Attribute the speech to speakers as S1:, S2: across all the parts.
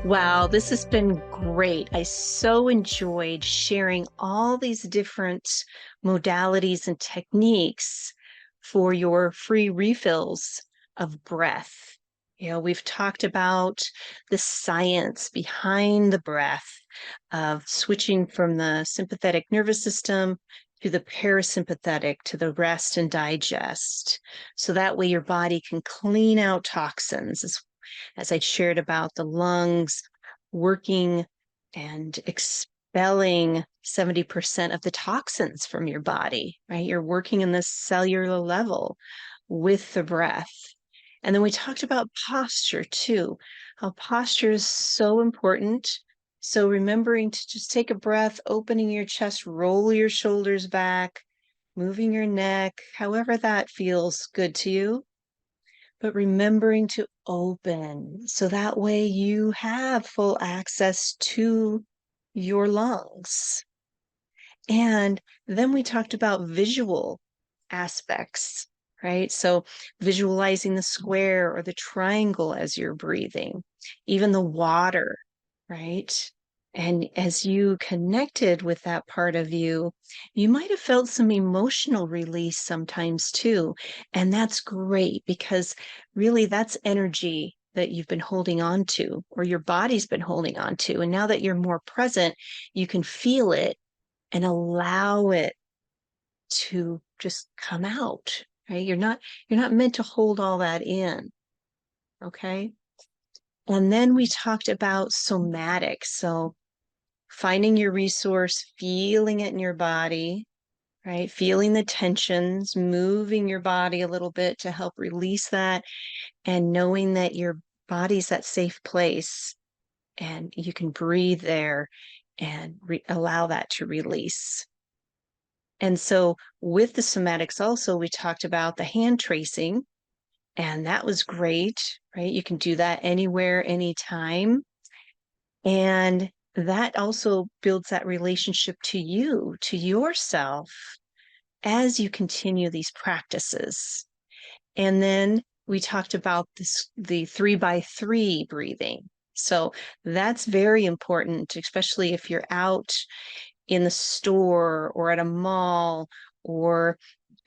S1: Wow, this has been great. I so enjoyed sharing all these different modalities and techniques for your free refills of breath. We've talked about the science behind the breath of switching from the sympathetic nervous system to the parasympathetic to the rest and digest. So that way your body can clean out toxins as I shared about the lungs working and expelling 70% of the toxins from your body, right? You're working in this cellular level with the breath. And then we talked about posture too, how posture is so important. So remembering to just take a breath, opening your chest, roll your shoulders back, moving your neck, however that feels good to you, but remembering to open so that way you have full access to your lungs. And then we talked about visual aspects, right? So visualizing the square or the triangle as you're breathing, even the water, right? And as you connected with that part of you, you might have felt some emotional release sometimes too. And that's great because really that's energy that you've been holding on to or your body's been holding on to. And now that you're more present, you can feel it and allow it to just come out, right? You're not meant to hold all that in, okay? And then we talked about somatics. So finding your resource, feeling it in your body, right? Feeling the tensions, moving your body a little bit to help release that, and knowing that your body's that safe place and you can breathe there and allow that to release. And so with the somatics also, we talked about the hand tracing, and that was great, right? You can do that anywhere, anytime. And that also builds that relationship to you, to yourself, as you continue these practices. And then we talked about the 3 by 3 breathing. So that's very important, especially if you're out in the store or at a mall or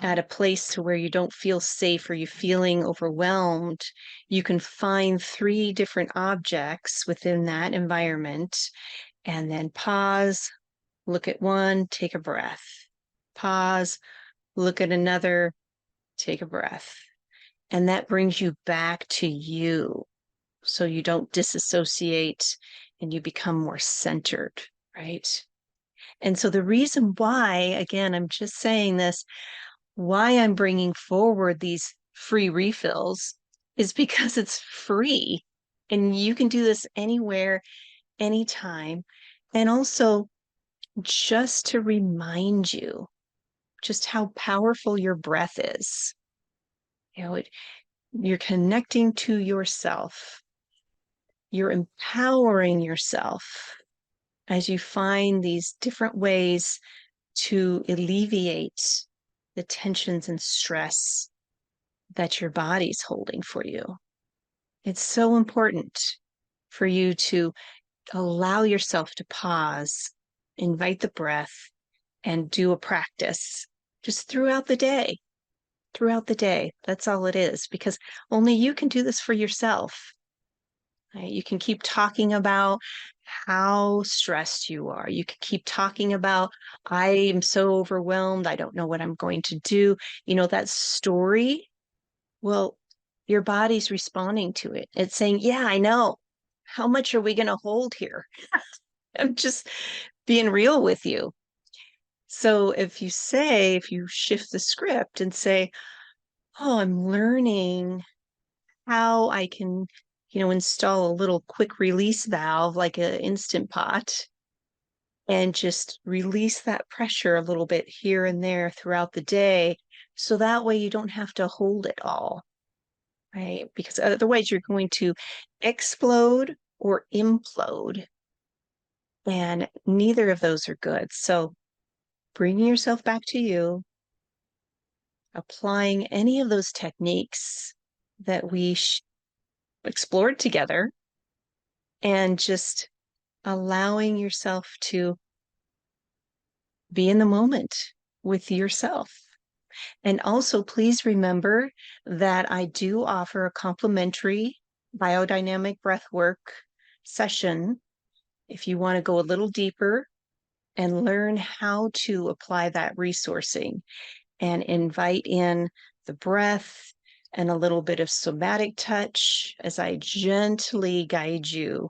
S1: at a place to where you don't feel safe or you're feeling overwhelmed. You can find 3 different objects within that environment and then pause, look at one, take a breath. Pause, look at another, take a breath. And that brings you back to you so you don't disassociate and you become more centered, right? And so the reason why, again, I'm just saying this, why I'm bringing forward these free refills is because it's free and you can do this anywhere, anytime. And also just to remind you just how powerful your breath is. You're connecting to yourself. You're empowering yourself as you find these different ways to alleviate the tensions and stress that your body's holding for you. It's so important for you to allow yourself to pause, invite the breath, and do a practice just throughout the day. Throughout the day. That's all it is, because only you can do this for yourself. Right? You can keep talking about how stressed you are. You can keep talking about, I am so overwhelmed. I don't know what I'm going to do. That story. Well, your body's responding to it. It's saying, yeah, I know. How much are we going to hold here? I'm just being real with you. So if you shift the script and say, oh, I'm learning how I can, install a little quick release valve like an Instant Pot and just release that pressure a little bit here and there throughout the day. So that way you don't have to hold it all, right? Because otherwise you're going to explode or implode. And neither of those are good. So bringing yourself back to you, applying any of those techniques that we explored together, and just allowing yourself to be in the moment with yourself. And also, please remember that I do offer a complimentary biodynamic breathwork session if you want to go a little deeper and learn how to apply that resourcing and invite in the breath and a little bit of somatic touch as I gently guide you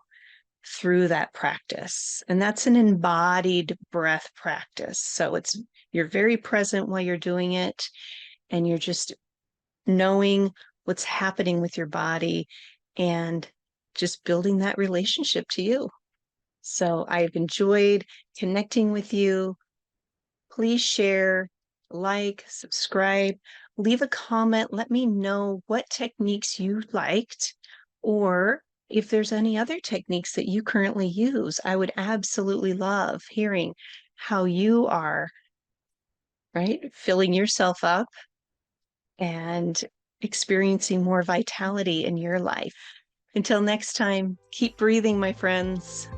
S1: through that practice. And that's an embodied breath practice. So you're very present while you're doing it, and you're just knowing what's happening with your body and just building that relationship to you. So I've enjoyed connecting with you. Please share, like, subscribe, leave a comment. Let me know what techniques you liked, or if there's any other techniques that you currently use. I would absolutely love hearing how you are, right, filling yourself up and experiencing more vitality in your life. Until next time, keep breathing, my friends.